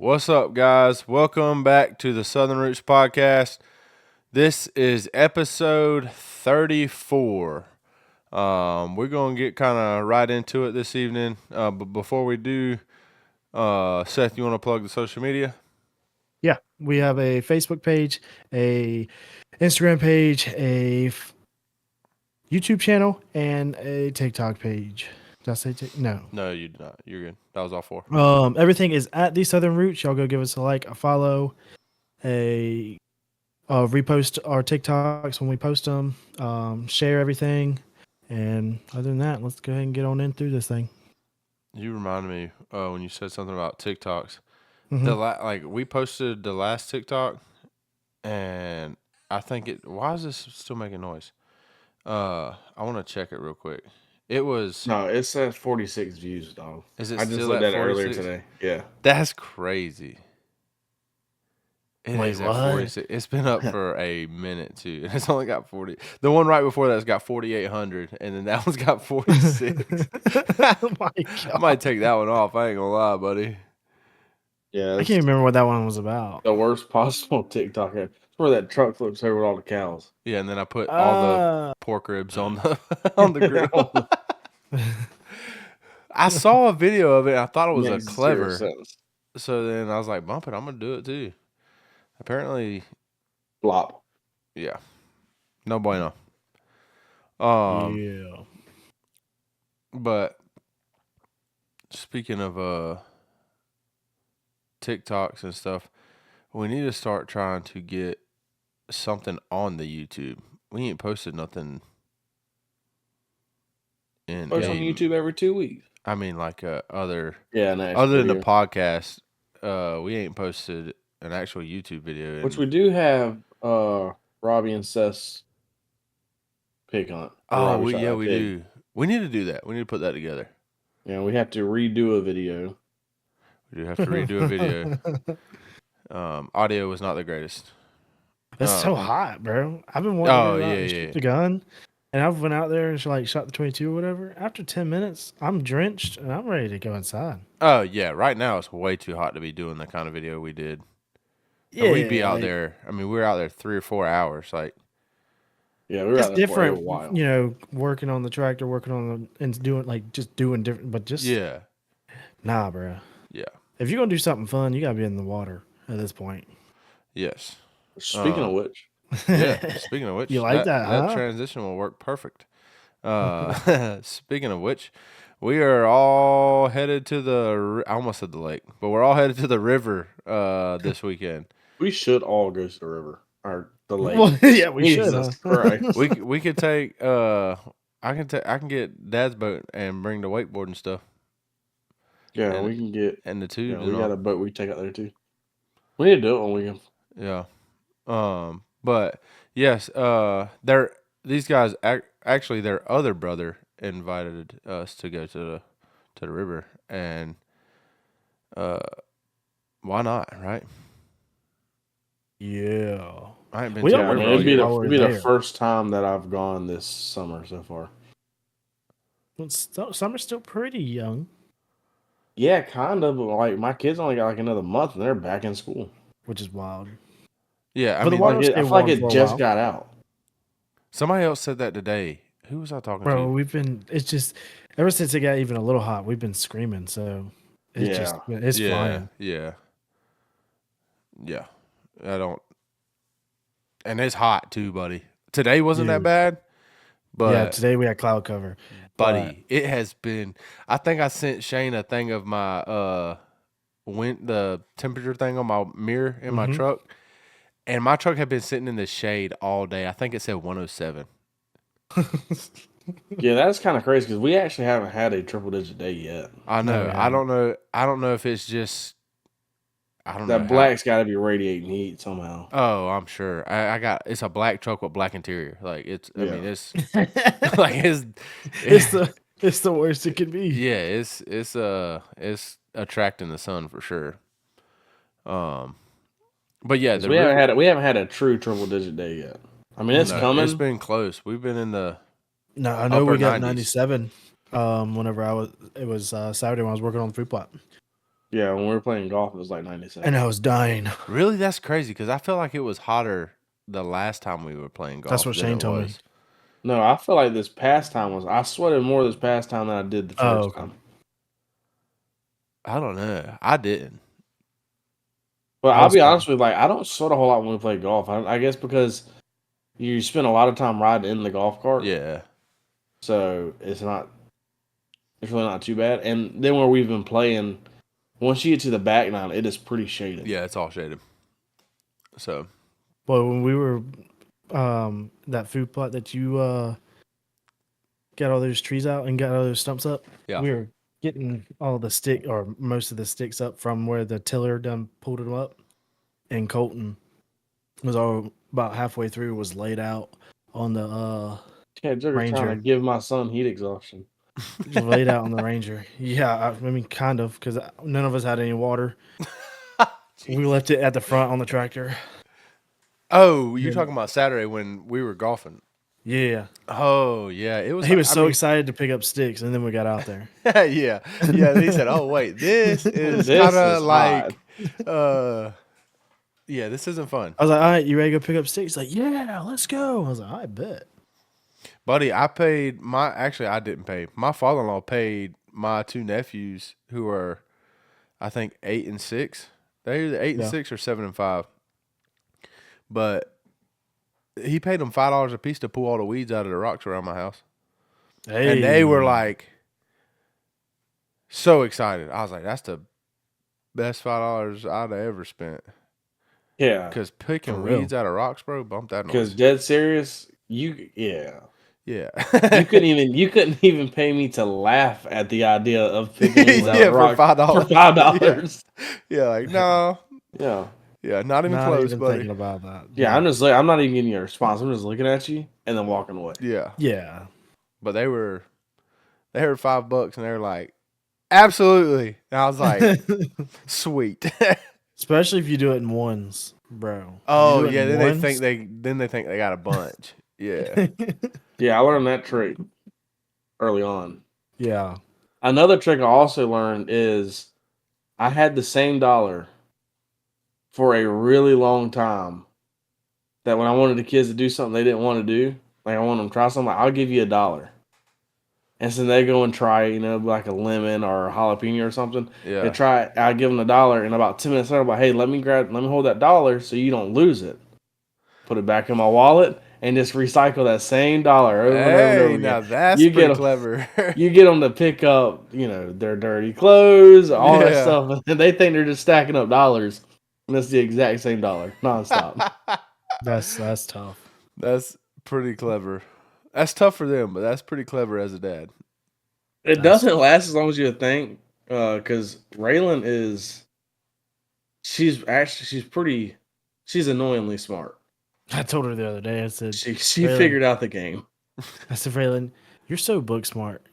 What's up, guys? Welcome back to the Southern Roots Podcast. This is episode 34. We're going to get kind of right into it this evening. But before we do, Seth, you want to plug the social media? Yeah, we have a Facebook page, a Instagram page, a YouTube channel, and a TikTok page. Did I say no? No, you did not. You're good. That was all four. Everything is at the Southern Roots. Y'all go give us a like, a follow, a repost our TikToks when we post them. Share everything, and other than that, let's go ahead and get on in through this thing. You reminded me when you said something about TikToks. Mm-hmm. We posted the last TikTok, and I think why is this still making noise? I want to check it real quick. It was No, it says 46 views, dog. Is it I just still looked at at it earlier 46? today. Yeah. That's crazy. Wait, is at what? 46. It's been up for a minute too, and it's only got 40. The one right before that's got 4,800, and then that one's got 46. Oh my God. I might take that one off. I ain't gonna lie, buddy. Yeah. I can't remember what that one was about. The worst possible TikTok ever. It's where that truck flips over all the cows. Yeah, and then I put all the pork ribs on the grill. I saw a video of it. And I thought it was a clever. So then I was like, bump it. I'm gonna do it too. Apparently, flop. Yeah, no bueno. Yeah. But speaking of TikToks and stuff, we need to start trying to get something on the YouTube. We ain't posted nothing in Post on YouTube every 2 weeks. I mean, like other than the podcast, we ain't posted an actual YouTube video. Which we do have Robby and Seth's pig hunt. Oh, we do. We need to do that. We need to put that together. Yeah, we have to redo a video. We do have to redo a video. Audio was not the greatest. It's so hot, bro. I've been wanting to shoot the gun, and I've went out there and shot the 22 or whatever. After 10 minutes, I'm drenched and I'm ready to go inside. Oh yeah, right now it's way too hot to be doing the kind of video we did. Yeah, we'd be out there. I mean, we were out there 3 or 4 hours. Like, yeah, we were out there different. For a while. You know, working on the tractor, and doing different, but just nah, bro. Yeah. If you're gonna do something fun, you gotta be in the water at this point. Yes. Speaking of which, you like that? That transition will work perfect. Speaking of which, we are all headed to I almost said the lake, but we're all headed to the river this weekend. We should all go to the river or the lake. Well, yeah, we should. Right. we could take. I can get Dad's boat and bring the wakeboard and stuff. Yeah, we can get and the tubes. We got a boat we take out there too. We need to do it on weekend. Yeah. But yes, these guys actually their other brother invited us to go to the river, and why not, right? Yeah. I ain't been to the river. It'd be the first time that I've gone this summer so far. Well, summer's still pretty young. Yeah, kind of. But like my kids only got like another month, and they're back in school, which is wild. Yeah, I feel like it just got out. Somebody else said that today. Who was I talking to? Bro, it's just ever since it got even a little hot, we've been screaming. So it's flying. Yeah. I don't. And it's hot too, buddy. Today wasn't that bad. But yeah, today we had cloud cover. Buddy, it has been. I think I sent Shane a thing of my the temperature thing on my mirror in my truck, and my truck had been sitting in the shade all day. I think it said 107. Yeah, that's kind of crazy because we actually haven't had a triple digit day yet. I know. No, I don't know. I don't know if it's just. I don't know. That black's got to be radiating heat somehow. Oh, I'm sure. It's a black truck with black interior. Like it's. I mean, it's like it's the worst it can be. Yeah, it's attracting the sun for sure. But yeah, we haven't had a true triple digit day yet. I mean, it's coming. It's been close. We've been in the. No, I know we got 97. Whenever it was Saturday when I was working on the food plot. Yeah, when we were playing golf, it was like 97. And I was dying. Really, that's crazy because I feel like it was hotter the last time we were playing golf. That's what than Shane it told me. was. No, I feel like this past time I sweated more this past time than I did the first time. I don't know. I didn't. But I I'll was be fine. honest with you, like I don't sweat a whole lot when we play golf. I guess because you spend a lot of time riding in the golf cart. Yeah. So it's really not too bad. And then where we've been playing, once you get to the back nine, it is pretty shaded. Yeah, it's all shaded. So. But when we were that food plot that you got all those trees out and got all those stumps up, Yeah. we were getting all the stick or most of the sticks up from where the tiller done pulled them up, and Colton was all about halfway through, was laid out on the Yeah, Joker's Ranger. trying to give my son heat exhaustion. just laid out on the Ranger. Yeah, I mean kind of, because none of us had any water. We left it at the front on the tractor. Oh, you're talking about Saturday when we were golfing? Yeah, Oh, yeah. It was. he was so excited to pick up sticks, and then we got out there. Yeah, yeah. He said, "Oh wait, this is This kind of is like, yeah, this isn't fun." I was like, all right, you ready to go pick up sticks? He's like, yeah, let's go. I was like, I bet. Buddy, I paid I didn't pay. My father-in-law paid my two nephews who are, I think, 8 and 6. They're either 8 and Yeah. 6 or 7 and 5. But he paid them $5 a piece to pull all the weeds out of the rocks around my house. Hey. And they were like so excited. I was like, that's the best $5 I'd ever spent. Yeah. Because picking For real. weeds out of rocks, bro, bump that Because noise. dead serious, yeah. Yeah. You couldn't even pay me to laugh at the idea of picking weeds out Yeah, of for rock $5. for $5. Yeah, like, no. Yeah. Yeah, not even Not close, even buddy. thinking about that. Yeah, I'm not even getting your response. I'm just looking at you and then walking away. Yeah. Yeah. But they heard $5 and they were like, absolutely. And I was like, sweet. Especially if you do it in ones, bro. Oh, You do it yeah, in then they ones? think they got a bunch. Yeah. Yeah, I learned that trick early on. Yeah. Another trick I also learned is I had the same dollar for a really long time. That when I wanted the kids to do something they didn't want to do, like I want them to try something, like, I'll give you $1. And so they go and try, like a lemon or a jalapeno or something. Yeah. They try it, I give them $1, and about 10 minutes later, I'm like, hey, let me hold that $1 so you don't lose it. Put it back in my wallet and just recycle that same dollar over and over and over Hey, again. now that's You get pretty 'em- clever. You get them to pick up, their dirty clothes, all that Yeah. stuff, and they think they're just stacking up dollars, and it's the exact same dollar, nonstop. That's tough. That's pretty clever. That's tough for them, but that's pretty clever as a dad. It doesn't last as long as you would think, because Raylan she's annoyingly smart. I told her the other day, I said, She Raylan. figured out the game. I said, Raylan, you're so book smart.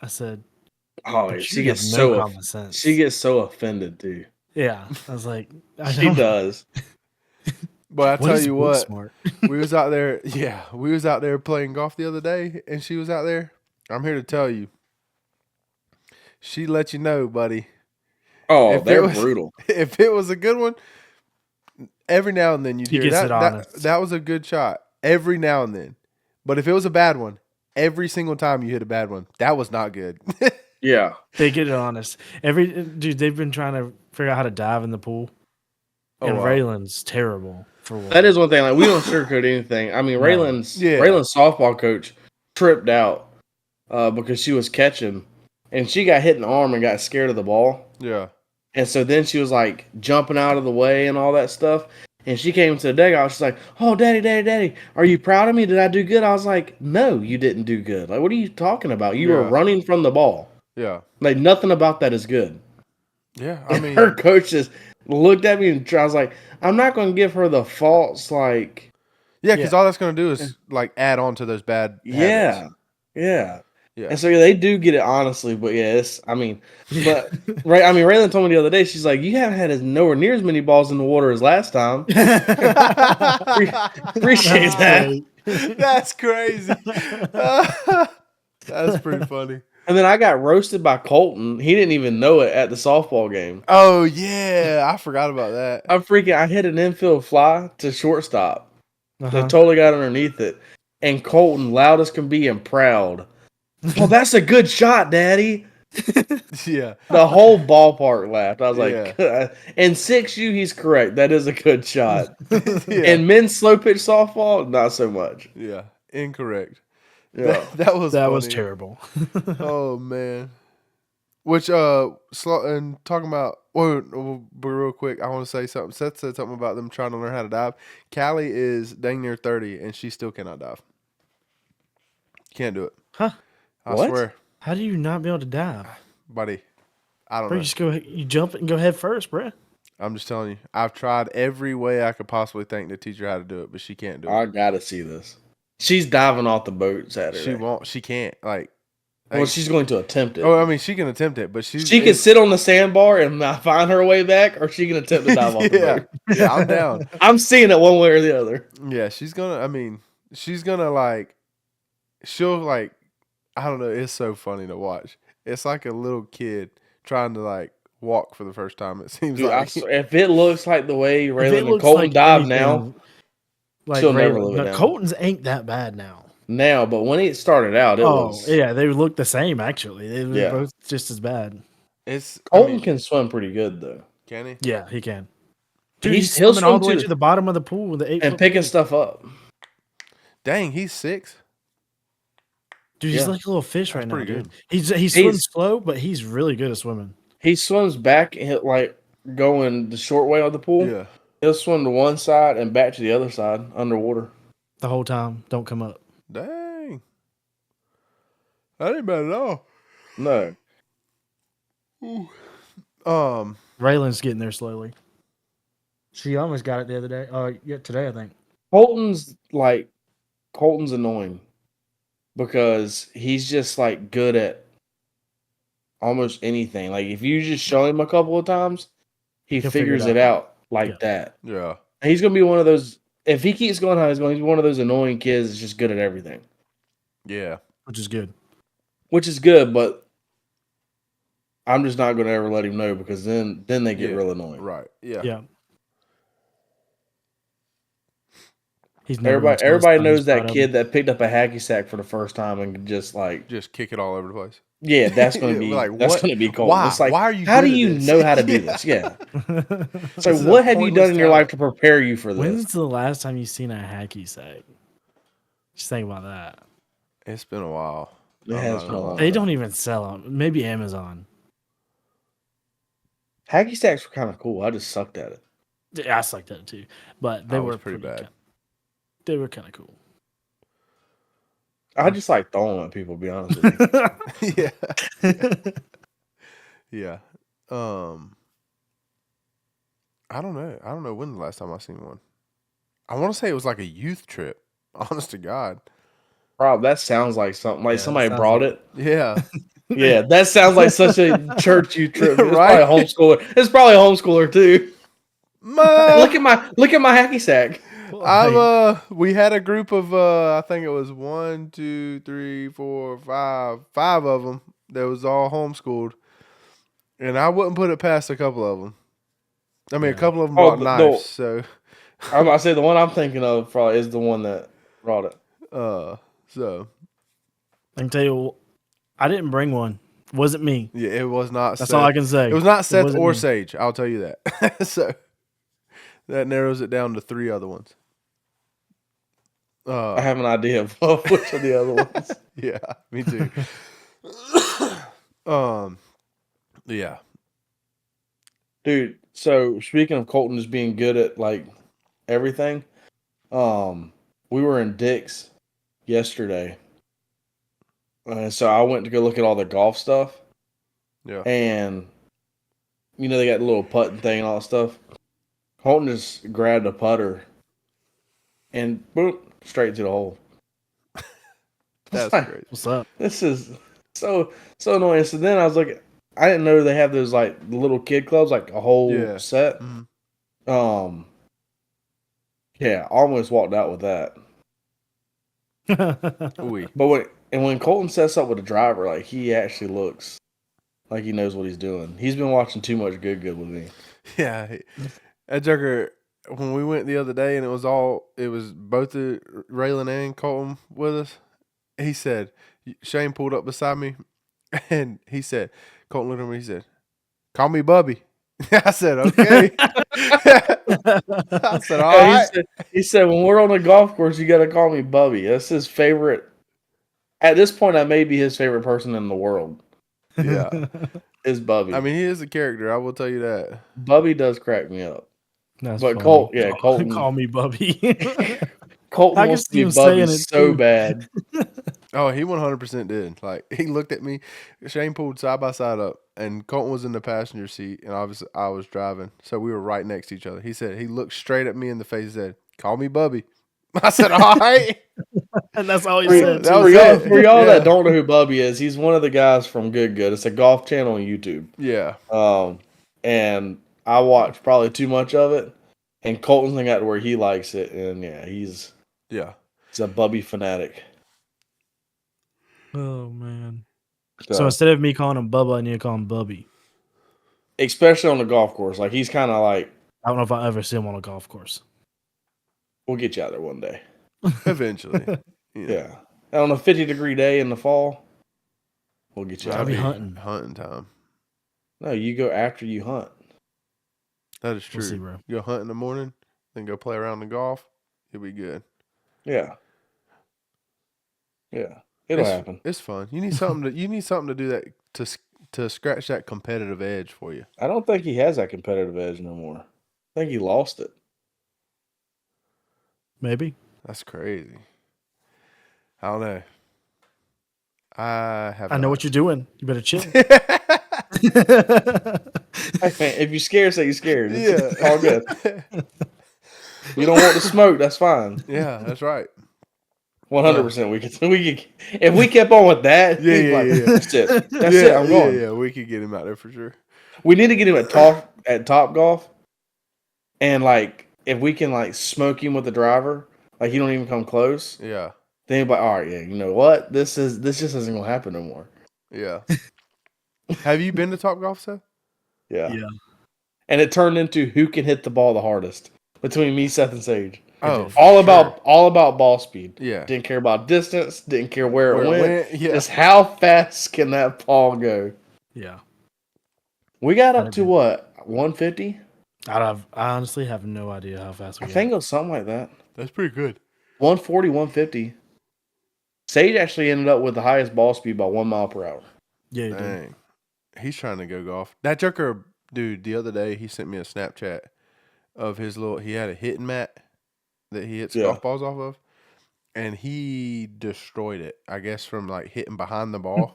I said, Oh, but she you gets have no so common sense. she gets so offended too. Yeah. I was like, She does. But I What tell is you book what, smart? we was out there playing golf the other day, and she was out there. I'm here to tell you, she let you know, buddy. Oh, If they're it was- brutal. If it was a good one, every now and then you'd He hear gets it that honest. that was a good shot. Every now and then. But if it was a bad one, every single time you hit a bad one, that was not good. Yeah. They get it honest. Dude, they've been trying to figure out how to dive in the pool. Oh, And wow. Raylan's terrible for one. That is one thing. Like, we don't sugarcoat anything. I mean, No. Raylan's Yeah. softball coach tripped out because she was catching, and she got hit in the arm and got scared of the ball. Yeah. And so then she was like jumping out of the way and all that stuff. And she came to the dugout. She's like, "Oh, daddy, are you proud of me? Did I do good?" I was like, "No, you didn't do good. Like, what are you talking about? You were Yeah. running from the ball. Yeah. Like, nothing about that is good." Yeah. I mean, Her coach just looked at me and I was like, "I'm not going to give her the false like." yeah, because Yeah. all that's going to do is like add on to those bad habits. Yeah. Yeah. And so they do get it honestly, but yes, I mean, but right. I mean, Raylan told me the other day, she's like, "You haven't had nowhere near as many balls in the water as last time." Appreciate that. That's crazy. That's pretty funny. And then I got roasted by Colton. He didn't even know it at the softball game. Oh yeah, I forgot about that. I hit an infield fly to shortstop. Uh-huh. That totally got underneath it. And Colton, loud as can be and proud. Oh, that's a good shot, Daddy. Yeah, The whole ballpark laughed. I was Yeah. like, and 6U, he's correct. That is a good shot. yeah, And men's slow pitch softball, not so much. yeah. Incorrect. Yeah. That was That funny. was terrible. Oh man. Which and talking about but real quick, I want to say something. Seth said something about them trying to learn how to dive. Callie is dang near 30 and she still cannot dive. Can't do it. Huh? I What? swear, How do you not be able to dive? buddy. I don't Bro, know. you jump and go head first, bro. I'm just telling you. I've tried every way I could possibly think to teach her how to do it, but she can't do it. I gotta see this. She's diving off the boat Saturday. She won't. She can't. Well, she's going to attempt it. Oh, I mean, she can attempt it, but she can sit on the sandbar and not find her way back, or she can attempt to dive off the boat. Yeah, I'm down. I'm seeing it one way or the other. Yeah, she's gonna. I mean, she's gonna she'll I don't know. It's so funny to watch. It's like a little kid trying to walk for the first time. It seems Dude, like. if it looks like the way If it Raylan and looks Colton like dive anything, now, like she'll never Raylan- live it no, down. Colton's ain't that bad now. but when it started out, it was. Yeah, they look the same actually. They were Yeah. both just as bad. It's Colton can swim pretty good though, can he? Yeah, he can. Dude, Dude, he's he'll swimming all swim the way to to the bottom of the pool with the 8 and foot picking pool. stuff up. Dang, he's 6. Dude, he's Yeah. like a little fish right now, pretty dude. good. He swims slow, but he's really good at swimming. He swims back and going the short way of the pool. Yeah. He'll swim to one side and back to the other side underwater. The whole time. Don't come up. Dang. That ain't bad at all. No, Raylan's getting there slowly. She almost got it the other day. Yeah, today I think. Colton's annoying because he's just good at almost anything. Like if you just show him a couple of times, he He'll figure figures it it out. out like Yeah. that. Yeah. And he's gonna be one of those. If he keeps going how he's going, he's one of those annoying kids that's just good at everything, Yeah. Which is good. which is good. But I'm just not gonna ever let him know because then they get Yeah. real annoying. Right. Yeah. Yeah. He's never gonna Everybody tell his son knows he's that proud of kid him. that picked up a hacky sack for the first time and just Just kick it all over the place. yeah, that's gonna be Like, that's what? gonna be Colton. Why? It's like, Why are you how good do at you this? know how to do Yeah. this? Yeah. So This is a what have you done pointless in your talent. life to prepare you for this? When's the last time you seen a hacky sack? Just think about that. It's been a while. It has been a while. They don't even sell them. Maybe Amazon. Hacky sacks were kind of cool. I just sucked at it. Yeah, I sucked at it too, but they I were was pretty bad. They were kind of cool. I just like throwing them at people, to be honest with you. Yeah. Yeah. I don't know. I don't know when the last time I seen one. I want to say it was like a youth trip. Honest to God. Rob, that sounds like something. Like Yeah, somebody sounds brought like- it. Yeah. Yeah, that sounds like such a church youth trip. It's Right? probably a homeschooler. It's probably a homeschooler too. Look at my hacky sack. We had a group of I think it was 1, 2, 3, 4, 5 of them that was all homeschooled, and I wouldn't put it past a couple of them. I mean, a couple of them brought knives, so I say the one I'm thinking of probably is the one that brought it. so I can tell you, I didn't bring one. Wasn't me. yeah, it was not. That's Seth. all I can say. It was not Seth wasn't or me. Sage. I'll tell you that. So that narrows it down to 3 other ones. I have an idea of which of the other ones. Yeah, me too. Yeah. Dude, so speaking of Colton just being good at everything, we were in Dick's yesterday. So I went to go look at all the golf stuff. Yeah. And they got the little putting thing and all that stuff. Colton just grabbed a putter and boop, straight to the hole. That's like, great. What's up? This is so annoying. So then I was like, I didn't know they have those little kid clubs, like a whole set. Mhm. Yeah, almost walked out with that. Oui. But And when Colton sets up with a driver, like he actually looks like he knows what he's doing. He's been watching too much Good with me. Yeah, that joker. When we went the other day, and it was both the Raylan and Colton with us. He said, Shane pulled up beside me, and he said, Colton looked at me. He said, "Call me Bubby." I said, "Okay." I said, "All right." He said, when we're on the golf course, you got to call me Bubby. That's his favorite. At this point, I may be his favorite person in the world. Yeah, Is Bubby. I mean, he is a character. I will tell you that. Bubby does crack me up. That's But funny. Colton. Call me Bubby. Colton I can wants to see be him Bubby saying it so too. bad. Oh, he 100% did. Like, he looked at me. Shane pulled side by side up, and Colton was in the passenger seat, and obviously I was driving. So we were right next to each other. He said, he looked straight at me in the face and said, "Call me Bubby." I said, "All right." And that's all he For, said. That Too. was it. for y'all Yeah. that don't know who Bubby is, he's one of the guys from Good. It's a golf channel on YouTube. Yeah. And I watched probably too much of it. And Colton's got to where he likes it, and he's a Bubby fanatic. Oh man. So instead of me calling him Bubba, I need to call him Bubby. Especially on the golf course. Like he's kind of like, I don't know if I'll ever see him on a golf course. we'll get you out there one day. Eventually. Yeah. And on a 50-degree day in the fall, we'll get you out I'll be there. hunting time. No, you go after you hunt. That is true. We'll see, bro. You go hunt in the morning, then go play around the golf. You'll be good. Yeah. Yeah. It'll happen. It's fun. You need something to do that to scratch that competitive edge for you. I don't think he has that competitive edge no more. I think he lost it. Maybe. That's crazy. I don't know. I know what you're doing. You better chill. Hey, man, if you're scared, say you're scared. It's all good. You don't want the smoke, that's fine. Yeah, that's right. 100%. We could if we kept on with that. Yeah. That's it. That's it. I'm going. Yeah. We could get him out there for sure. We need to get him at Top Golf, and like if we can like smoke him with the driver, like he don't even come close. Yeah. Then he'll be like, all right, yeah, you know what? This just isn't gonna happen no more. Yeah. Have you been to Top Golf, Seth? Yeah. And it turned into who can hit the ball the hardest between me, Seth, and Sage. Oh, all about ball speed. Yeah. Didn't care about distance. Didn't care where it went. Yeah. Just how fast can that ball go? Yeah. We got up to what, 150? I honestly have no idea how fast we I got. think it was something like that. That's pretty good. 140, 150. Sage actually ended up with the highest ball speed by 1 mile per hour. Yeah, he did. Dang. He's trying to go golf. That joker, dude, the other day, he sent me a Snapchat of his he had a hitting mat that he hits golf balls off of, and he destroyed it, I guess, from like hitting behind the ball.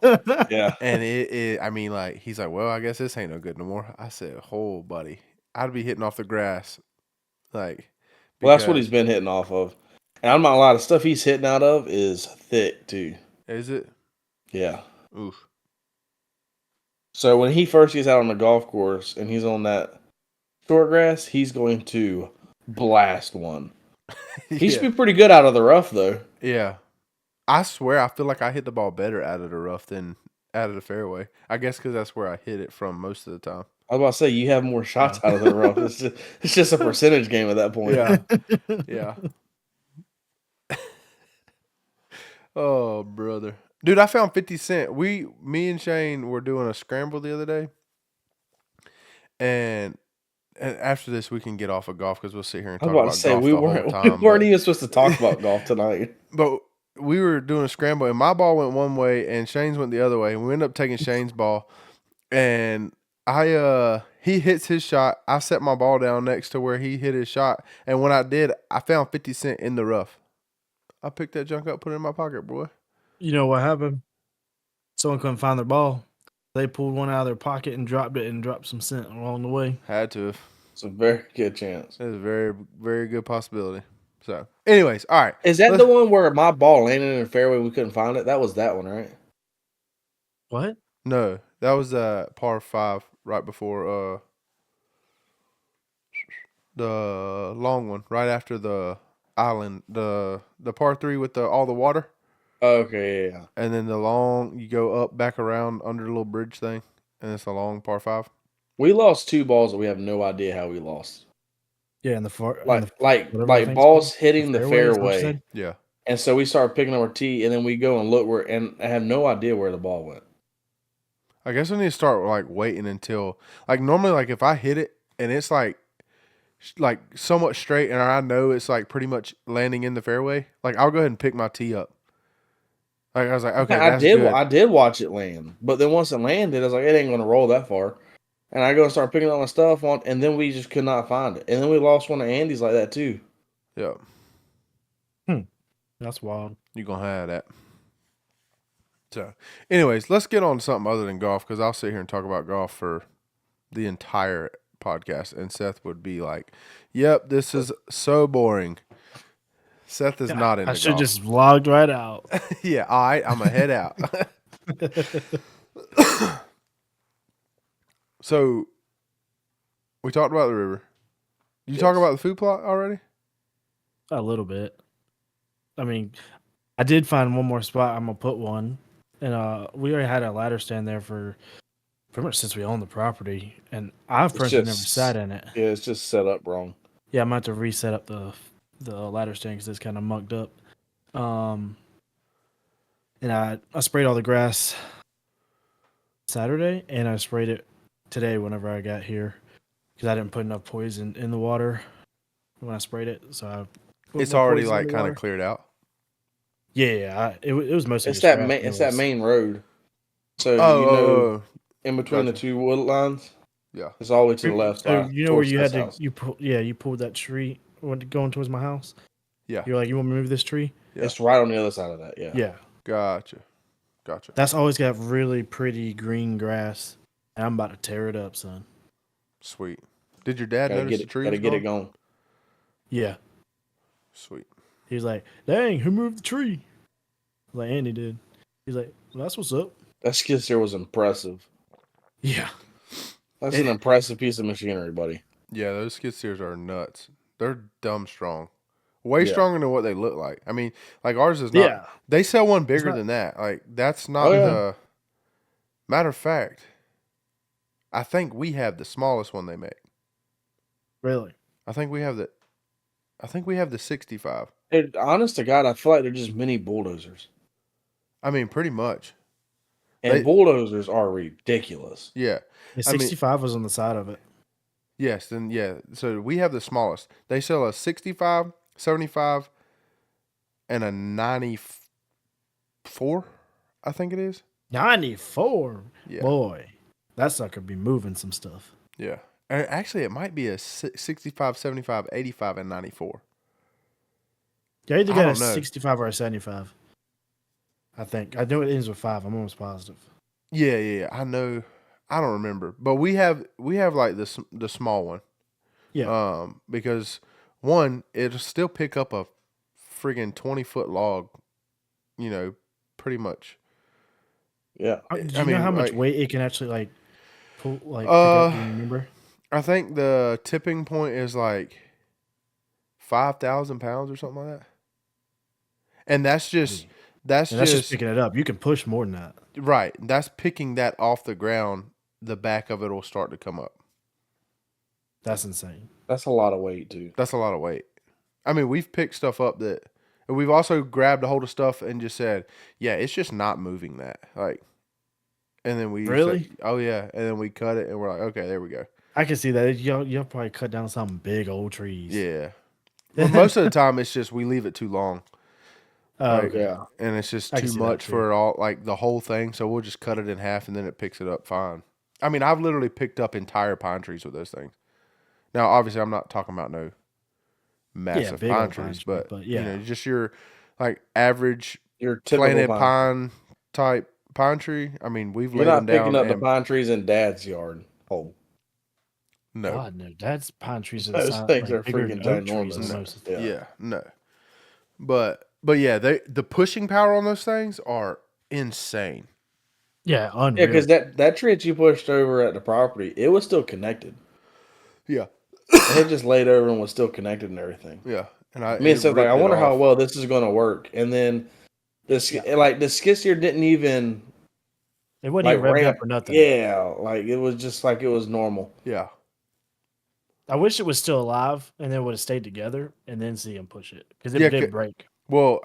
Yeah. And I mean, like, he's like, well, I guess this ain't no good no more. I said, oh, buddy, I'd be hitting off the grass. Like, Well, that's what he's been hitting off of. And I'm not lying, the stuff he's hitting out of is thick, too. Is it? Yeah. Oof. So when he first gets out on the golf course and he's on that short grass, he's going to blast one. He should be pretty good out of the rough, though. Yeah. I swear, I feel like I hit the ball better out of the rough than out of the fairway. I guess because that's where I hit it from most of the time. I was about to say, you have more shots out of the rough. It's just a percentage game at that point. Yeah. Oh, brother. Dude, I found 50 Cent. Me and Shane were doing a scramble the other day. And after this, we can get off of golf because we'll sit here and talk about golf we weren't even supposed to talk about golf tonight. But we were doing a scramble, and my ball went one way, and Shane's went the other way. And we ended up taking Shane's ball. And he hits his shot. I set my ball down next to where he hit his shot. And when I did, I found 50 Cent in the rough. I picked that junk up, put it in my pocket, boy. You know what happened? Someone couldn't find their ball. They pulled one out of their pocket and dropped it and dropped some cent along the way. Had to have. It's a very good chance. It's a very, very good possibility. So, anyways, all right. Is that the one where my ball landed in the fairway? We couldn't find it. That was that one, right? What? No, that was par 5 right before the long one, right after the island, the par 3 with all the water. Okay, yeah. and then you go up back around under the little bridge thing, and it's a long par 5. We lost 2 balls that we have no idea how we lost. Yeah, in the far, Like whatever that thing's balls called. hitting the Is that what you fairway. said? Yeah. And so we started picking up our tee, and then we go and look and I have no idea where the ball went. I guess we need to start like waiting until normally if I hit it and it's like somewhat straight and I know it's like pretty much landing in the fairway, I'll go ahead and pick my tee up. I was like, okay, that's good. I did watch it land, but then once it landed, I was like, it ain't going to roll that far. And I go and start picking up my stuff and then we just could not find it. And then we lost one of Andy's like that too. Yeah. That's wild. You're going to have that. So, anyways, let's get on to something other than golf because I'll sit here and talk about golf for the entire podcast. And Seth would be like, yep, this is so boring. Seth is not into golf. I should just logged right out. Yeah, all right, I'm going to head out. So, we talked about the river. You talk about the food plot already? A little bit. I mean, I did find one more spot. I'm gonna put one, and we already had a ladder stand there for pretty much since we own the property, and I've personally never sat in it. Yeah, it's just set up wrong. Yeah, I might have to reset up the ladder stand because it's kind of mucked up. And I sprayed all the grass Saturday, and I sprayed it today whenever I got here because I didn't put enough poison in the water when I sprayed it. So it's already kind of cleared out. Yeah, it was mostly it's that main road. So in between the two wood lines. Yeah, it's all the way to the left. So you know where you had to you pulled that tree going towards my house. Yeah, you're like, you want me to move this tree? Yeah. It's right on the other side of that. Yeah. Yeah. Gotcha. That's always got really pretty green grass, and I'm about to tear it up, son. Sweet. Did your dad notice the tree? Gotta get it going. Yeah. Sweet. He was like, "Dang, who moved the tree?" Like Andy did. He's like, well, "That's what's up." That skid steer was impressive. Yeah. That's an impressive piece of machinery, buddy. Yeah, those skid steers are nuts. They're dumb strong. Way stronger than what they look like. I mean, ours is not. Yeah. They sell one bigger than that. That's not the. Matter of fact, I think we have the smallest one they make. Really? I think we have the 65. Honest to God, I feel like they're just mini bulldozers. I mean, pretty much. And bulldozers are ridiculous. Yeah. The 65 was on the side of it. Yes, and yeah. So we have the smallest. They sell a 65, 75, and a 94, I think it is. 94? Yeah. Boy, that sucker be moving some stuff. Yeah. And actually, it might be a 65, 75, 85, and 94. Yeah, either got a 65 or a 75. I think. I know it ends with 5. I'm almost positive. Yeah. I know. I don't remember. But we have like the small one. Yeah. Because one, it'll still pick up a friggin' 20-foot log, pretty much. Yeah. Do you know how much weight it can actually pull pick up? Do you remember? I think the tipping point is 5,000 pounds or something like that. And that's just picking it up. You can push more than that. Right. That's picking that off the ground. The back of it will start to come up. That's insane. That's a lot of weight, too. That's a lot of weight. I mean, we've picked stuff up that we've also grabbed a hold of stuff and just said, yeah, it's just not moving that. And then we really? said, oh yeah, and then we cut it and we're like, okay, there we go. I can see that. You'll probably cut down some big old trees. Yeah. Well, most of the time it's just we leave it too long. Yeah. And it's just too much for all the whole thing, so we'll just cut it in half and then it picks it up fine. I mean, I've literally picked up entire pine trees with those things. Now, obviously, I'm not talking about no massive pine trees, but just your average planted pine type pine tree. I mean, we've laid them down. You're not picking up the pine trees in Dad's yard. Oh. No. God, no. Dad's pine trees are those things are freaking ginormous. Yeah, no. But yeah, the pushing power on those things are insane. Yeah, unreal. Yeah, because that tree that you pushed over at the property, it was still connected. Yeah. It had just laid over and was still connected and everything. Yeah. And I wonder how well this is going to work. And then the skid steer didn't even It wasn't even revved up or nothing. Yeah, like it was just like it was normal. Yeah. I wish it was still alive and then would have stayed together and then see him push it because it Yeah, did break. Well,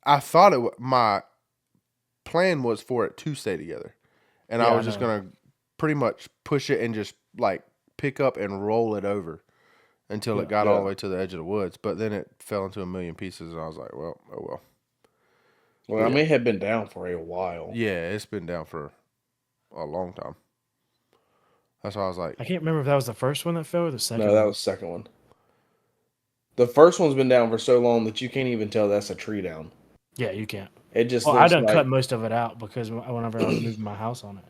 I thought my plan was for it to stay together, and I was just gonna pretty much push it and just like pick up and roll it over until it got all the way to the edge of the woods. But then it fell into a million pieces, and I was like, well, oh well. Well, I mean, it had been down for a while. Yeah, it's been down for a long time. That's why I was like, I can't remember if that was the first one that fell or the second. No, that was the second one. The first one's been down for so long that you can't even tell that's a tree down. Yeah, you can't. It just Well, looks I done like cut most of it out because whenever I was moving my house on it.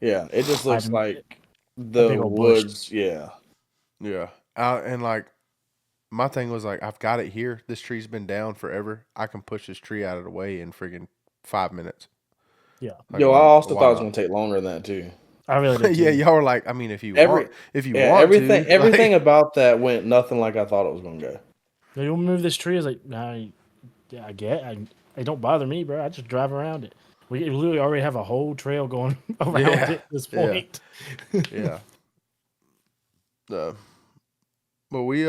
Yeah, it just looks like big the old bush. woods. Yeah. yeah. And like, my thing was like, I've got it here. This tree's been down forever. I can push this tree out of the way in friggin' 5 minutes. Yeah. Like, Yo, I also thought it was gonna take longer than that too. I really did. Yeah, y'all were like, I mean, if you want everything about that went nothing like I thought it was gonna go. You move this tree? I was like, nah, I get. It don't bother me, bro. I just drive around it. We literally already have a whole trail going around it at this point. Yeah. But we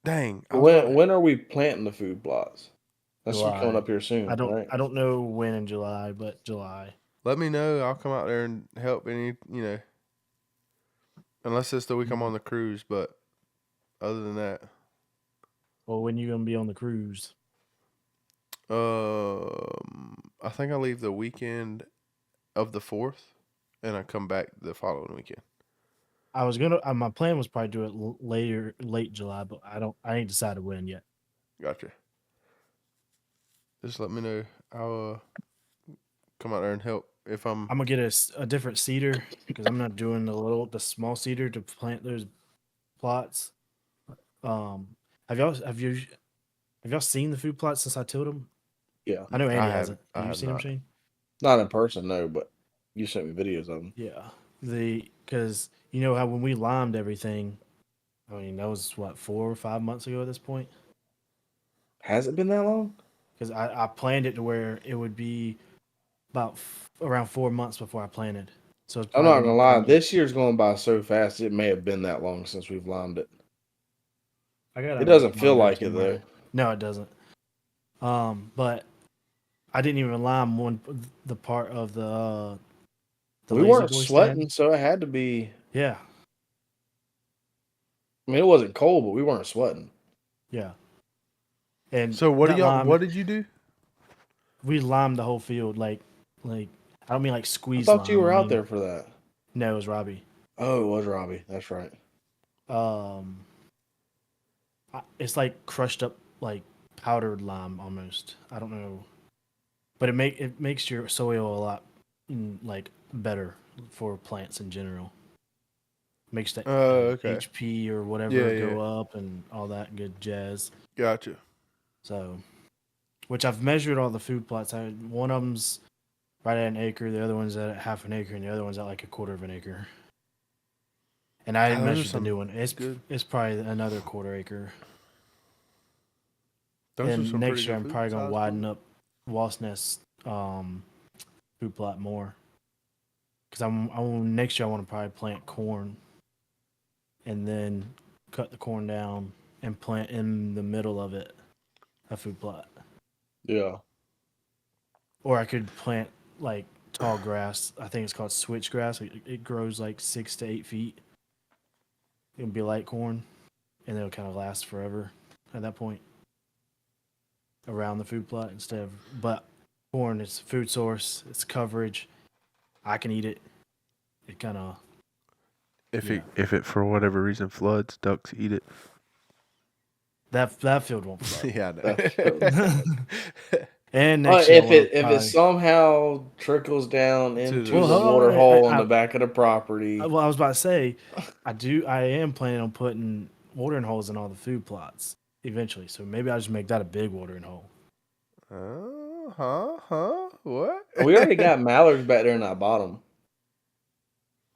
dang. When are we planting the food plots? That's July. coming up here soon. I don't right? I don't know when in July, but July. Let me know. I'll come out there and help unless it's the week I'm on the cruise, but other than that. Well, when you gonna be on the cruise? I think I leave the weekend of the 4th and I come back the following weekend. I was gonna. My plan was probably do it late July, but I ain't decided when yet. Gotcha. Just let me know. I'll come out there and help if I'm. I'm gonna get a different seeder because I'm not doing the small seeder to plant those plots. Have y'all seen the food plots since I tilled them? Yeah, I know Andy hasn't. Have you seen them, not. Shane? Not in person, no, but you sent me videos of them. Yeah, because you know how when we limed everything, I mean that was what 4 or 5 months ago at this point. Has it been that long? Because I planned it to where it would be about around 4 months before I planted. So I'm not gonna lie, this year's going by so fast. It may have been that long since we've limed it. It doesn't feel like it though. No, it doesn't. But I didn't even lime the part of the we weren't sweating, so it had to be. Yeah. I mean, it wasn't cold, but we weren't sweating. Yeah. And so what did you do? We limed the whole field, like I don't mean like squeeze. I thought you were out there for that. No, it was Robby. Oh, it was Robby. That's right. It's like crushed up, like powdered lime almost. I don't know, but it makes your soil a lot like better for plants in general. Makes the HP or whatever go up and all that good jazz. Gotcha. So, which I've measured all the food plots. One of them's right at an acre, the other one's at half an acre, and the other one's at like a quarter of an acre. And I measured the new one. It's probably another quarter acre. And next year I'm probably gonna widen up Wasp Nest food plot more. Because next year I want to probably plant corn, and then cut the corn down and plant in the middle of it a food plot. Yeah. Or I could plant like tall grass. I think it's called switchgrass. It grows like 6 to 8 feet. It'll be light corn, and it'll kind of last forever at that point around the food plot but corn is food source, it's coverage. I can eat it. It kind of if it for whatever reason floods, ducks eat it. That field won't flood. Yeah, no. And next year, if it somehow trickles down into the water hole in the back of the property. Well, I was about to say, I am planning on putting watering holes in all the food plots eventually. So maybe I'll just make that a big watering hole. What? We already got mallards back there in that bottom.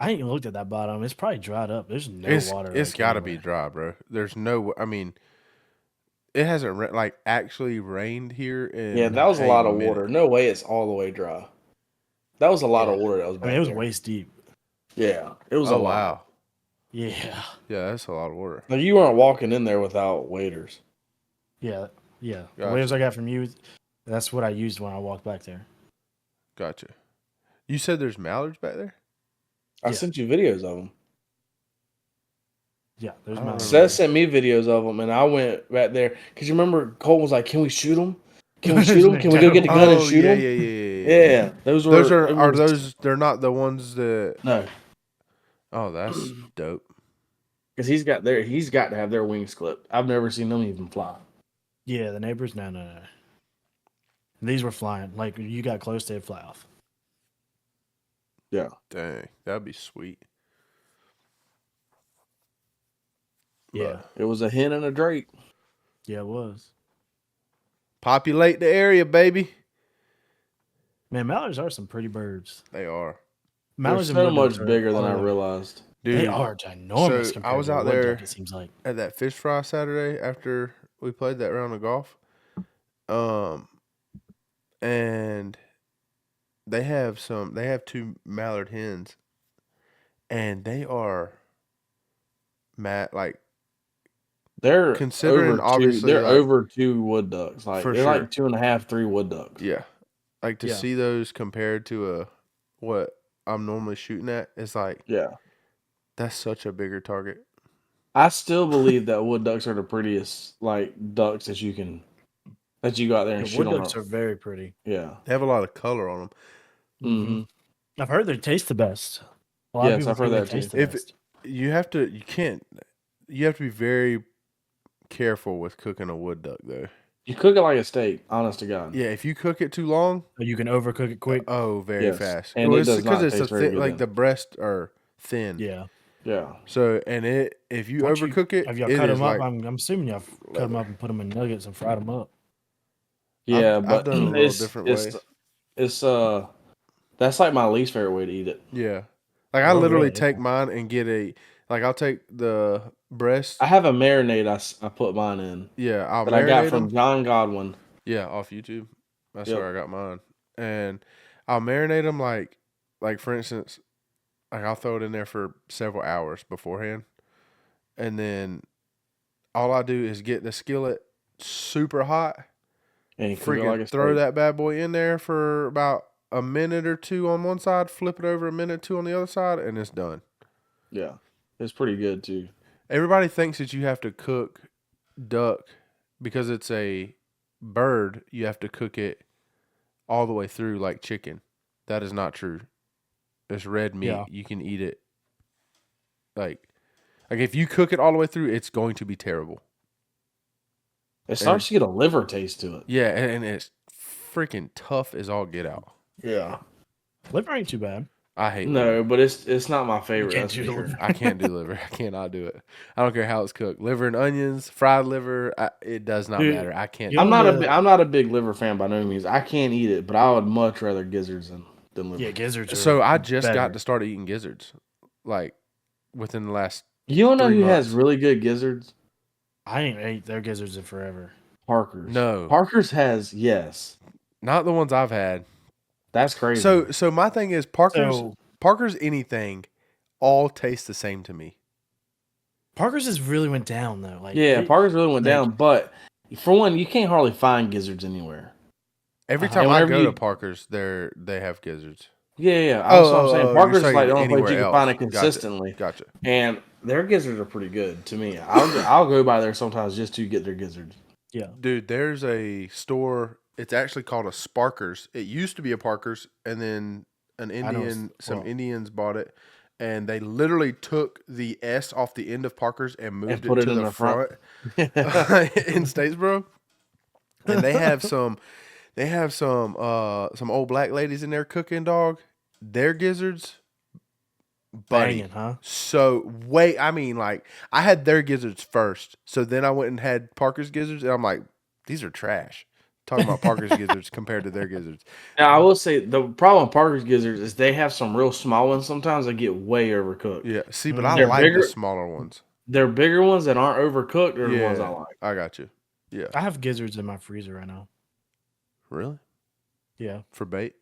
I ain't even looked at that bottom. It's probably dried up. There's no water. It's got to be dry, bro. There's no. I mean, It hasn't like actually rained here in Yeah, that was a a lot of minute. water. No way it's all the way dry. That was a lot of water that was back I mean, it was there. waist deep. Yeah, it was a Oh lot. wow. Yeah. Yeah, that's a lot of water. Now, you weren't walking in there without waders. Yeah. The Gotcha. waves I got from you, that's what I used when I walked back there. Gotcha. You said there's mallards back there? I Yeah. sent you videos of them. Yeah, there's I don't mountains. remember. Seth sent me videos of them, and I went back there. Because you remember Cole was like, "Can we shoot them? Can we shoot them? Can we go get the gun and shoot yeah, them?" yeah. Yeah, those Those were. are those? They're not the ones that. No, Oh, that's dope. because he's got to have their wings clipped. I've never seen them even fly. Yeah, the neighbors, no. These were flying. Like, you got close, they'd fly off. Yeah, Dang, that'd be sweet. Yeah. it was a hen and a drake. Yeah, it was. Populate the area, baby. Man, mallards are some pretty birds. They are. They're Mallards so and wood ducks much bigger than I are- realized. Dude, They are ginormous so compared I was to a out wood there duck, it seems like. at that fish fry Saturday after we played that round of golf. And they have 2 mallard hens, and they are like They're considering over obviously, two, they're like, over 2 wood ducks. Like for they're sure. like 2.5, 3 wood ducks. Yeah. Like to Yeah. see those compared to what I'm normally shooting at, it's like Yeah. that's such a bigger target. I still believe that wood ducks are the prettiest like ducks that you go out there and Yeah, shoot wood on. ducks are very pretty. Yeah. They have a lot of color on them. Mm-hmm. I've heard they taste the best. A lot of Yes, people I've heard think they that taste too. the If best. you have to be very careful with cooking a wood duck though. You cook it like a steak, honest to God. Yeah, if you cook it too long, You can overcook it quick. very Yes, fast. and it does not it's taste very thin, good like then. the breasts are thin. Yeah. Yeah. So if you Once overcook it, have y'all it cut is them up? like I'm assuming y'all cut them up and put them in nuggets and fried them up. Yeah, I've but done it a little different way. It's that's like my least favorite way to eat it. Yeah. Like I Oh, literally really? take mine and I'll take the breast. I have a marinade I put mine in Yeah, I'll that I got marinate from them. John Godwin. Yeah, off YouTube. That's Yep. where I got mine. And I'll marinate them like for instance, like I'll throw it in there for several hours beforehand. And then all I do is get the skillet super hot. And you cook it Freaking like a throw steak. that bad boy in there for about a minute or two on one side, flip it over a minute or two on the other side, and it's done. Yeah. It's pretty good too. Everybody thinks that you have to cook duck because it's a bird. You have to cook it all the way through like chicken. That is not true. It's red meat. Yeah. You can eat it. Like if you cook it all the way through, it's going to be terrible. It starts to get a liver taste to it. Yeah, and it's freaking tough as all get out. Yeah. Liver ain't too bad. I hate liver. No, but it's not my favorite. can't That's do for the sure. liver. I can't do liver. I cannot do it. I don't care how it's cooked. Liver and onions, fried liver, it does not Dude, matter. I can't. you I'm know not I'm not a big liver fan by no means. I can't eat it, but I would much rather gizzards than liver. Yeah, gizzards are So I just better. got to start eating gizzards, like within the last. You don't know 3 who has months. really good gizzards? I ain't ate their gizzards in forever. Parker's. No. Parker's has, yes. Not the ones I've had. That's crazy. So my thing is Parker's anything, all taste the same to me. Parker's just really went down though. Like yeah, Parker's really went like- down, but for one, you can't hardly find gizzards anywhere. Every Uh-huh. time And I whenever go you- to Parker's, they have gizzards. Yeah. That's what I'm saying. you're Parker's is saying like the only place anywhere you can else. find it Gotcha. consistently. Gotcha. And their gizzards are pretty good to me. I'll go by there sometimes just to get their gizzards. Yeah. Dude, there's a store. It's actually called a Sparkers. It used to be a Parker's, and then some Indians bought it, and they literally took the S off the end of Parker's and moved put it it to in the the front in Statesboro. And they have some old black ladies in there cooking, dog. Their gizzards, buddy. Banging, huh? So I had their gizzards first. So then I went and had Parker's gizzards, and I'm like, these are trash. Talking about Parker's gizzards compared to their gizzards. Now, I will say the problem with Parker's gizzards is they have some real small ones sometimes that get way overcooked. Yeah, see, but I They're like bigger- the smaller ones. They're bigger ones that aren't overcooked are the ones I like. I got you. Yeah. I have gizzards in my freezer right now. Really? Yeah. For bait?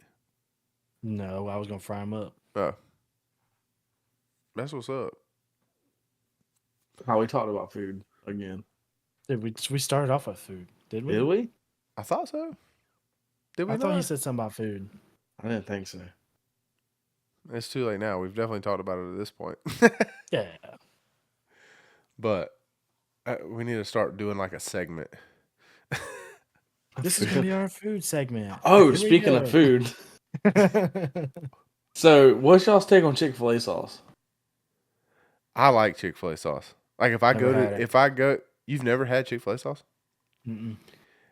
No, I was gonna fry them up. Oh. That's what's up. How we talked about food again. Dude, we started off with food, did we? Did we? I thought so. Did we I thought not? he said something about food. I didn't think so. It's too late now. We've definitely talked about it at this point. Yeah. But we need to start doing like a segment. This is gonna be our food segment. Oh, Here we speaking of go. food. So, what's y'all's take on Chick-fil-A sauce? I like Chick-fil-A sauce. Like if Never had it. you've never had Chick-fil-A sauce? Mm-mm.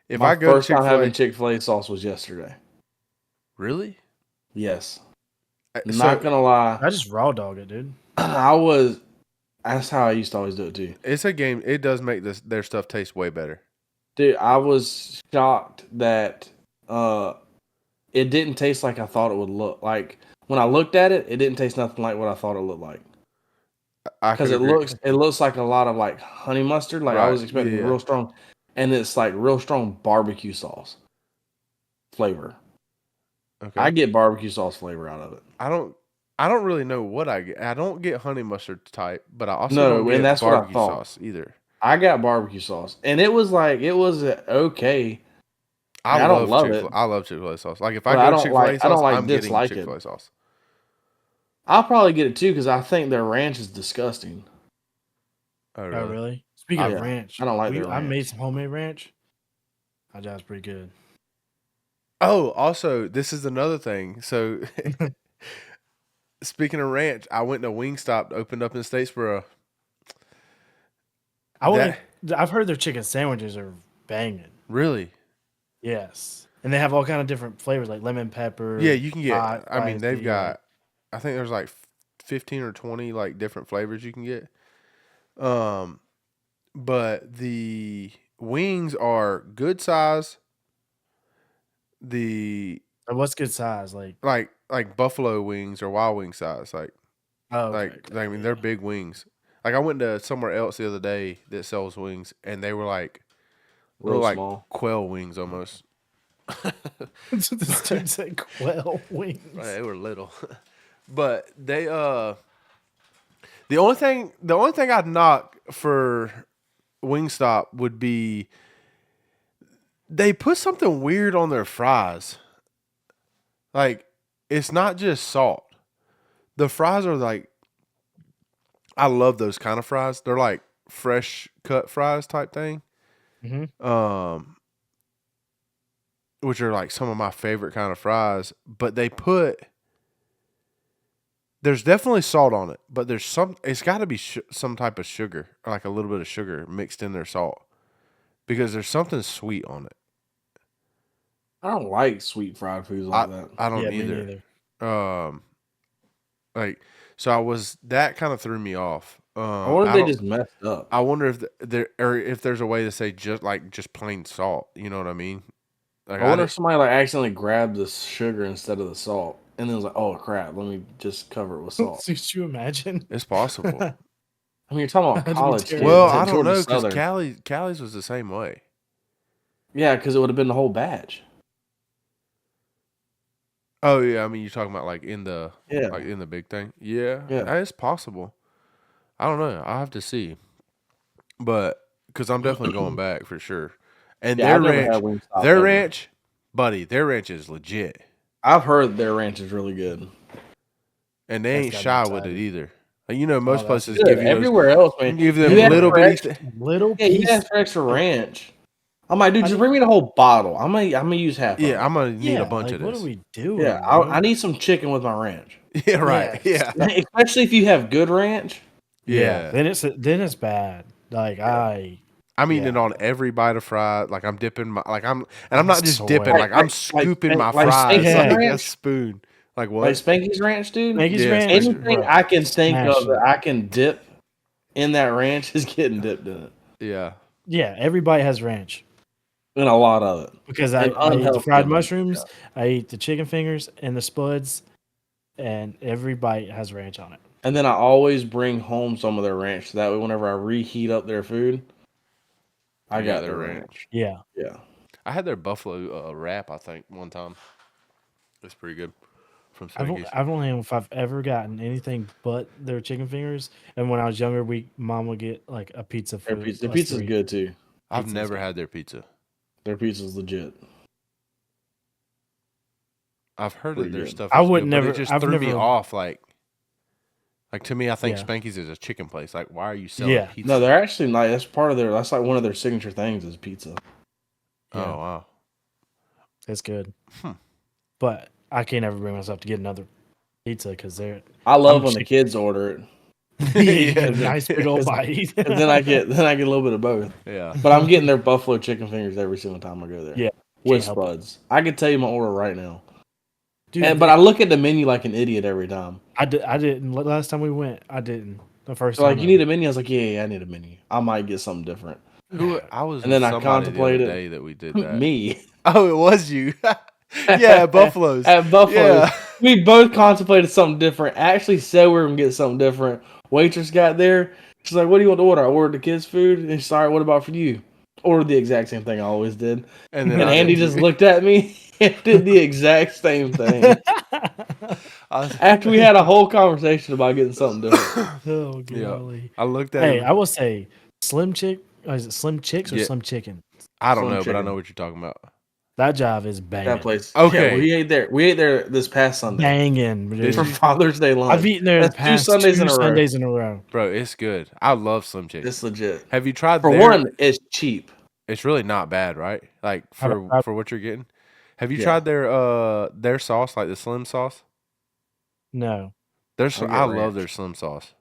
If My I go to first time Chick-fil-A, having Chick-fil-A sauce was yesterday. really? Yes. So Not gonna lie. I just raw dog it, dude. That's how I used to always do it too. it's a game. It does make their stuff taste way better. Dude, I was shocked that it didn't taste like I thought it would look. Like when I looked at it, it didn't taste nothing like what I thought it looked like. I Because could agree. it looks like a lot of like honey mustard. Like I Right, was expecting yeah. real strong, and it's like real strong barbecue sauce flavor. Okay. I get barbecue sauce flavor out of it. I don't really know what I get. I don't get honey mustard type, but I also No, don't and get that's what I barbecue thought. sauce either. I got barbecue sauce, and it was okay. I don't love it. I love Chick-fil-A sauce. Like if I But go I to don't Chick-fil-A like. I don't sauce, like I'm getting dislike Chick-fil-A it. sauce. I'll probably get it too because I think their ranch is disgusting. Oh Oh, really? really? Speaking Yeah, of ranch, I don't like their I made ranch. some homemade ranch. I thought it was pretty good. Oh, also, this is another thing. So speaking of ranch, I went to Wingstop, opened up in Statesboro. I've heard their chicken sandwiches are banging. Really? Yes, and they have all kind of different flavors like lemon pepper. Yeah, you can get. hot, I mean, they've spicy, got. I think there's like 15 or 20 like different flavors you can get. But the wings are good size. The what's good size? like buffalo wings or wild wing size. Like Oh, okay, like okay, I mean yeah. they're big wings. Like I went to somewhere else the other day that sells wings, and they were like Real like small. quail wings almost. This dude said quail wings. They were little, but they the only thing I'd knock for Wingstop would be they put something weird on their fries. Like it's not just salt. The fries are like I love those kind of fries. They're like fresh cut fries type thing. Mm-hmm. Which are like some of my favorite kind of fries, but there's definitely salt on it, but it's got to be some type of sugar, or like a little bit of sugar mixed in their salt, because there's something sweet on it. I don't like sweet fried foods like that. I don't Yeah, me either. neither. That kind of threw me off. I wonder if they just messed up. I wonder if there's a way to say just plain salt. You know what I mean? Like I wonder if somebody like accidentally grabbed the sugar instead of the salt, and then was like, "Oh crap, let me just cover it with salt." Could you imagine? It's possible. I mean, you're talking about That'd be college kids. terrible. Well, at I don't Georgia know because Southern. Callie's was the same way. Yeah, because it would have been the whole batch. Oh yeah, I mean you're talking about like in the Yeah. big thing. Yeah, Yeah. it's possible. I don't know. I'll have to see, but because I'm definitely going back for sure. And Yeah, I've never had Wingstop their ever. ranch, buddy, their ranch is legit, I've heard their ranch is really good. and they That's ain't gotta be shy with it exciting. either. Like, you know, most that's places Good. give you those, Everywhere else, man. give them You ask little for bitty. extra- Little Yeah, you piece. ask for extra ranch. I'm like, dude, just bring me the whole bottle. I'm gonna use half. Yeah, of it. I'm gonna need Yeah, a bunch like, of what this. are we doing? Yeah, bro? I need some chicken with my ranch. Yeah, right. Yes. Yeah, Especially if you have good ranch. yeah. Then it's bad. Like I'm eating Yeah. it on every bite of fry. Like I'm dipping I'm not just Soy. dipping. Like I'm scooping my like fries Spanky's like a ranch? spoon. Like what? Like Spanky's ranch, dude. Spanky's Yeah, ranch. Spanky's Anything bro, I can think smash of that it. I can dip in that ranch is getting dipped in it. Yeah. Yeah, every bite has ranch. And a lot of it. Because I And eat the unhealthy fried amount, mushrooms, I eat the chicken fingers and the spuds, and every bite has ranch on it. And then I always bring home some of their ranch. So that way, whenever I reheat up their food, I You got their their ranch. Yeah. Yeah. I had their buffalo wrap, I think, one time. It's pretty good from Spanky's. I don't know if I've ever gotten anything but their chicken fingers. And when I was younger, mom would get like a pizza for The us pizza's three. good too. I've Pizza's never good. had their pizza. Their pizza's legit. I've heard Pretty that their good. stuff I is would good, never. but it just I've threw me never. off. Like to me, I think Yeah. Spanky's is a chicken place. Like, why are you selling Yeah. pizza? No, they're actually like that's part of their. That's like one of their signature things is pizza. Oh Yeah. wow. It's good. Hmm. But I can't ever bring myself to get another pizza because they're. I love I'm when the kids order it. you get a nice big old bite. And then I get a little bit of both. Yeah. But I'm getting their buffalo chicken fingers every single time I go there. Yeah, With can't help it. spuds. I can tell you my order right now. Dude, But I look at the menu like an idiot every time. I didn't. Last time we went, I didn't. The first They're time. like, you need a menu? I was like, yeah, I need a menu. I might get something different. I was And with then I somebody the other contemplated- day that we did that. Me. Oh, it was you. Yeah, Buffalo's. At Buffalo's. Yeah. We both contemplated something different. Actually said we were going to get something different. Waitress got there. She's like, what do you want to order? I ordered the kids' food. And she's like, all right, what about for you? Ordered the exact same thing I always did. And And then Andy just looked at me and did the exact same thing. After we had a whole conversation about getting something different. Oh golly! I looked at Hey, him. I will say, Slim Chick. Is it Slim Chicks or Yeah. Slim Chicken? I don't Slim know, but I Chicken. know what you're talking about. That job is banging. That place. Okay. Yeah, we ate there. We ate there this past Sunday. Banging. Did dude. For Father's Day lunch. I've eaten there the That's past 2 Sundays in a row. Sundays in a row. Bro, it's good. I love Slim Chicken. It's legit. Have you tried For their- one, it's cheap. It's really not bad, right? Like for what you're getting. Have you Yeah. tried their sauce, like the Slim sauce? No, I get love ranch. their Slim sauce.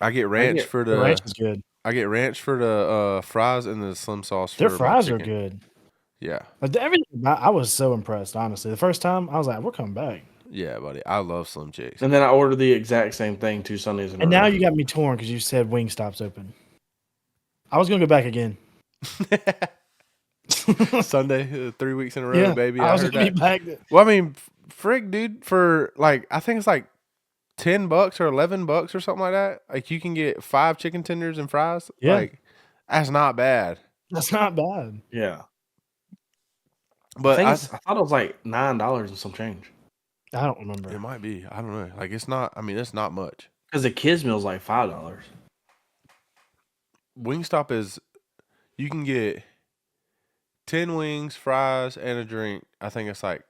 I get ranch for the ranch is good. I get ranch for the fries and the Slim sauce for Their my fries are chicken. good. Yeah. Like, everything. I was so impressed. Honestly, the first time I was like, "We're coming back." Yeah, buddy. I love Slim Chicks. And then I ordered the exact same thing 2 Sundays in a And row. now you got me torn because you said Wingstop's open. I was gonna go back again. Sunday, 3 weeks in a row, Yeah, baby. I I was heard gonna that. be back. Well, I mean, frig, dude, for like I think it's like $10 or $11 or something like that. Like you can get 5 chicken tenders and fries. Yeah. Like that's not bad. That's not bad. Yeah. But I thought it was like $9 and some change. I don't remember. it might be. I don't know. Like it's not. I mean, it's not much. Because the kids' meal's like $5. Wingstop is. You can get 10 wings, fries, and a drink. I think it's like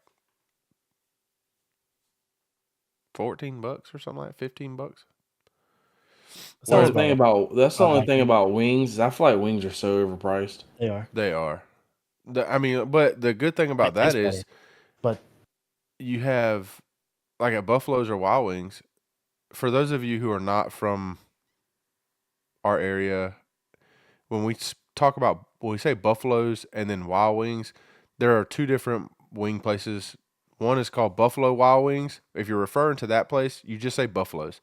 $14 or something like $15. That's the only Sounds thing about about that's the only right. thing about wings. Is I feel like wings are so overpriced. They are. They are. I mean, but the good thing about that tastes is, But you have like at Buffalo's or Wild Wings. For those of you who are not from our area, when we talk about when we say Buffalo's and then Wild Wings, there are 2 different wing places. One is called Buffalo Wild Wings. If you're referring to that place, you just say Buffalo's.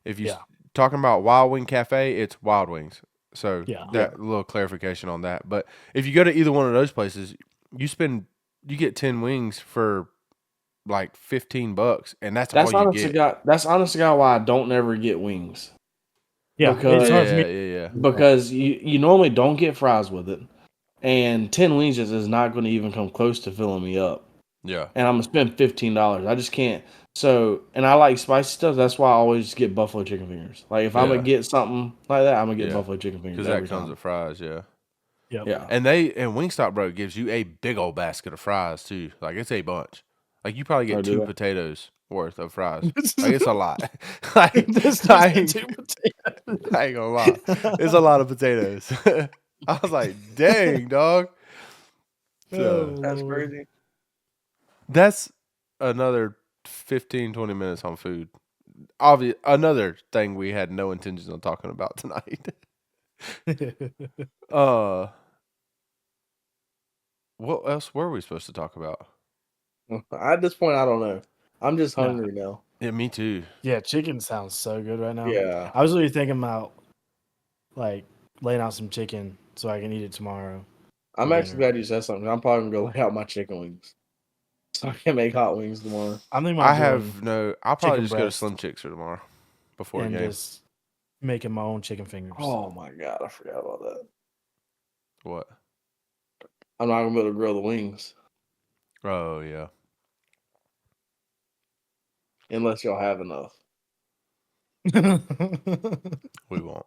If you're Yeah. talking about Wild Wing Cafe, it's Wild Wings. So Yeah. that little clarification on that. But if you go to either one of those places, you get 10 wings for like $15, and that's That's all you honest to get. God. That's honest to God why I don't never get wings. yeah, Because- it's hard for Yeah, me. yeah. Because you normally don't get fries with it. And 10 wings just is not going to even come close to filling me up. Yeah. And I'm going to spend $15. I just can't. So, and I like spicy stuff. That's why I always get buffalo chicken fingers. Like, if I'm going to get something like that, I'm going to get Yeah. buffalo chicken fingers. Because that every comes time. with fries, yeah. Yep. Yeah. And Wingstop, bro, gives you a big old basket of fries too. Like it's a bunch. Like you probably Oh, get do 2 they? potatoes worth of fries. Like it's a lot. Like This I is ain't, two potatoes. I ain't gonna lie. It's a lot of potatoes. I was like, dang, dog. So Oh, That's Lord. crazy. that's another 15, 20 minutes on food. Another thing we had no intentions on talking about tonight. What else were we supposed to talk about? At this point, I don't know. I'm just hungry now. Yeah, me too. Yeah, chicken sounds so good right now. Yeah. I was really thinking about like laying out some chicken so I can eat it tomorrow. I'm for actually dinner. glad you said something. I'm probably going to lay out my chicken wings. So I can make hot wings tomorrow. I'm thinking about I'll probably chicken just go to breast Slim Chicks for tomorrow before and the game. just making my own chicken fingers. Oh my god, I forgot about that. What? I'm not gonna be able to grill the wings Oh yeah. unless y'all have enough. We won't.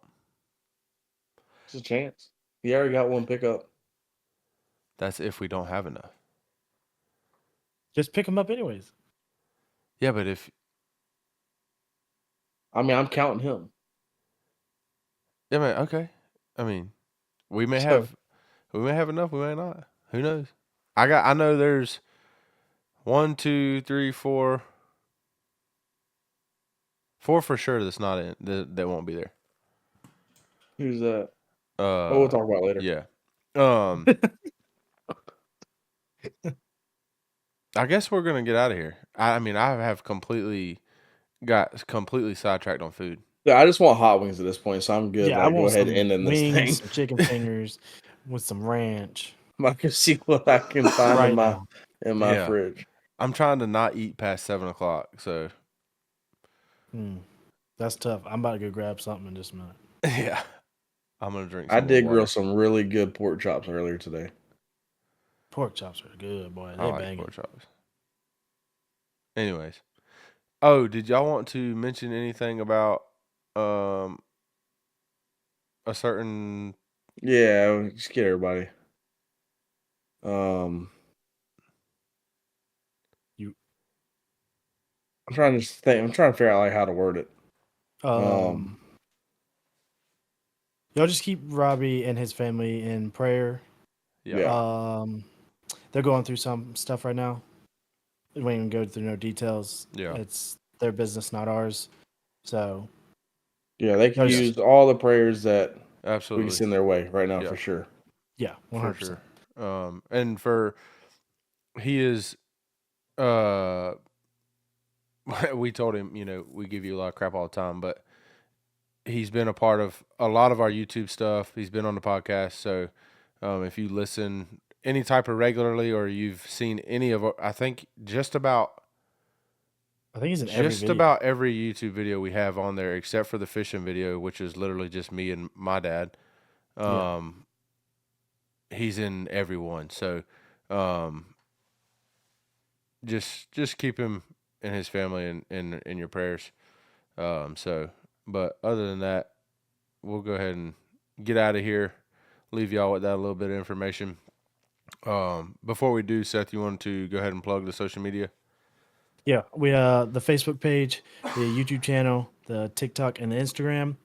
It's a chance. You already got one pickup. That's if we don't have enough. Just pick them up anyways. Yeah, but if I mean, I'm counting him. yeah, man, okay. I mean, we may So- have enough. We may not. Who knows? I know there's 1, 2, 3, 4 for sure. That's not in. That won't be there. Who's that? We'll talk about it later. Yeah. I guess we're gonna get out of here. I mean, I have got completely sidetracked on food. Yeah, I just want hot wings at this point, so I'm good. Yeah, I Like, go want ahead some and end this wings, thing. some chicken fingers with some ranch. I can see what I can find Right in my now. Yeah. fridge. I'm trying to not eat past 7:00. So That's tough. I'm about to go grab something in just a minute. yeah, I'm gonna drink. I Some did more grill water. some really good pork chops earlier today. Pork chops are good, boy. I They like banging. pork chops. Anyways, did y'all want to mention anything about a certain? Yeah, just get everybody. I'm trying to think. I'm trying to figure out like how to word it. Y'all just keep Robby and his family in prayer. Yeah. They're going through some stuff right now. We won't even go through no details. Yeah. It's their business, not ours. So Yeah, they can Yes. use all the prayers that we Absolutely. can send their way right now Yeah. for sure. yeah, 100%. For sure. And for he is, we told him, we give you a lot of crap all the time, but he's been a part of a lot of our YouTube stuff. He's been on the podcast. So, if you listen any type of regularly, or you've seen any of, I think just about he's in every video. about every YouTube video we have on there, except for the fishing video, which is literally just me and my dad. He's in every one. So, just keep him and his family in your prayers. But other than that, we'll go ahead and get out of here. Leave y'all with that little bit of information. Before we do, Seth, you want to go ahead and plug the social media? Yeah, we the Facebook page, the YouTube channel, the TikTok, and the Instagram.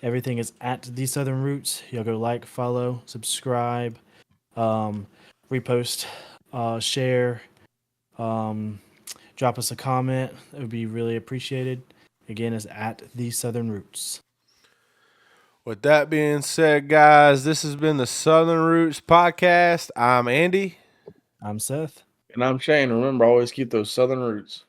Everything is at The Southern Roots. Y'all go like, follow, subscribe, repost, share, drop us a comment. It would be really appreciated. Again, it's at The Southern Roots. With that being said, guys, this has been the Southern Roots Podcast. I'm Andy. I'm Seth. And I'm Shane. Remember, always keep those southern roots.